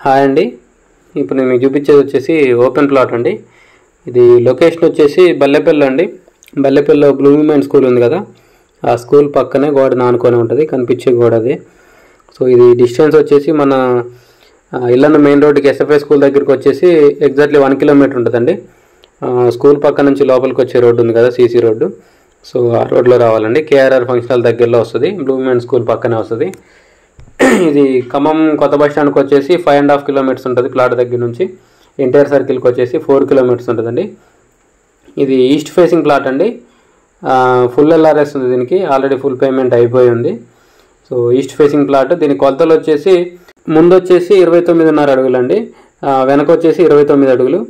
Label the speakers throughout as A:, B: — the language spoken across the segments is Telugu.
A: హాయ్ అండి. ఇప్పుడు నేను మీకు చూపించేది వచ్చేసి ఓపెన్ ప్లాట్ అండి. ఇది లొకేషన్ వచ్చేసి బల్లెపల్లి అండి. బల్లెపల్లిలో బ్లూమింగ్ స్కూల్ ఉంది కదా, ఆ స్కూల్ పక్కనే గోడ నానుకొని ఉంటుంది, కనిపించే గోడ అది. సో ఇది డిస్టెన్స్ వచ్చేసి మన ఇల్లన్న మెయిన్ రోడ్డుకి ఎస్ఎఫ్ఐ స్కూల్ దగ్గరికి వచ్చేసి ఎగ్జాక్ట్లీ 1 కిలోమీటర్ ఉంటుందండి. స్కూల్ పక్క నుంచి లోపలికి వచ్చే రోడ్డు ఉంది కదా, సీసీ రోడ్డు. సో ఆ రోడ్లో రావాలండి. కేఆర్ఆర్ ఫంక్షన్ హాల్ దగ్గరలో వస్తుంది, బ్లూమింగ్ స్కూల్ పక్కనే వస్తుంది. ఇది ఖమ్మం కొత్త బస్ స్టాండ్కి వచ్చేసి 5.5 కిలోమీటర్స్ ఉంటుంది ప్లాట్ దగ్గర నుంచి. ఎన్టీఆర్ సర్కిల్కి వచ్చేసి 4 కిలోమీటర్స్ ఉంటుందండి. ఇది ఈస్ట్ ఫేసింగ్ ప్లాట్ అండి. ఫుల్ ఎల్ఆర్ఎస్ ఉంది దీనికి, ఆల్రెడీ ఫుల్ పేమెంట్ అయిపోయి ఉంది. So east facing plot. దీని కొలతలు వచ్చేసి ముందు వచ్చేసి 29.5 అడుగులు అండి, వెనక వచ్చేసి 29 అడుగులు,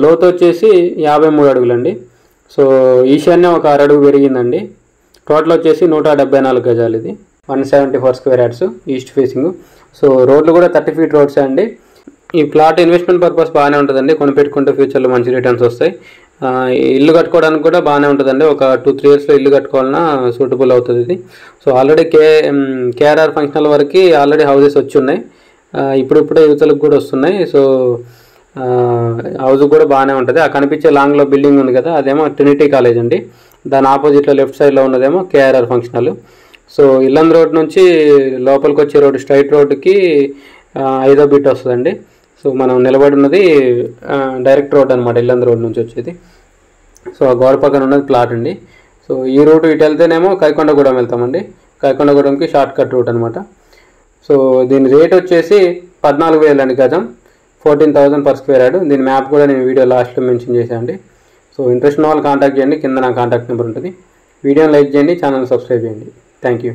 A: లోతు వచ్చేసి 53 అడుగులు అండి. సో ఈశాన్యం ఒక 6 అడుగు పెరిగిందండి. టోటల్ వచ్చేసి 174 గజాలు. ఇది 174 square yards east facing. So రోడ్లు కూడా 30 ఫీట్ రోడ్స్ అండి. ఈ ప్లాట్ ఇన్వెస్ట్మెంట్ పర్పస్ బాగానే ఉంటుందండి, కొనిపెట్టుకుంటే ఫ్యూచర్లో మంచి రిటర్న్స్ వస్తాయి. ఇల్లు కట్టుకోవడానికి కూడా బాగానే ఉంటుందండి. ఒక 2-3 ఇయర్స్లో ఇల్లు కట్టుకోవాలన్నా సూటబుల్ అవుతుంది ఇది. సో ఆల్రెడీ కేఆర్ఆర్ ఫంక్షనల్ వరకు ఆల్రెడీ హౌసెస్ వచ్చి ఉన్నాయి, ఇప్పుడిప్పుడే యువతలకు కూడా వస్తున్నాయి. సో హౌస్ కూడా బాగానే ఉంటుంది. ఆ కనిపించే లాంగ్లో బిల్డింగ్ ఉంది కదా, అదేమో ట్రినిటీ కాలేజ్ అండి. దాని ఆపోజిట్లో లెఫ్ట్ సైడ్లో ఉన్నదేమో KRR functional. So Illandu road నుంచి లోపలికి వచ్చే రోడ్డు స్ట్రైట్ రోడ్డుకి 5వ బిట్ వస్తుందండి. సో మనం నిలబడి ఉన్నది డైరెక్ట్ రోడ్ అనమాట, ఇల్లందు రోడ్ నుంచి వచ్చేది. సో ఆ గోడ పక్కన ఉన్నది ప్లాట్ అండి. సో ఈ రూట్ ఇటు వెళ్తేనేమో కైకొండగూడెం వెళ్తామండి. కైకొండగూడెంకి షార్ట్ కట్ రూట్ అనమాట. సో దీని రేట్ వచ్చేసి 14,000 అండి గజం, 14,000 పర్ స్క్వేర్ యార్డ్. దీని మ్యాప్ కూడా నేను వీడియో లాస్ట్లో మెన్షన్ చేశానండి. సో ఇంట్రెస్ట్ ఉన్న వాళ్ళు కాంటాక్ట్ చేయండి, కింద నా కాంటాక్ట్ నెంబర్ ఉంటుంది. వీడియోని లైక్ చేయండి, ఛానల్ సబ్స్క్రైబ్ చేయండి. Thank you.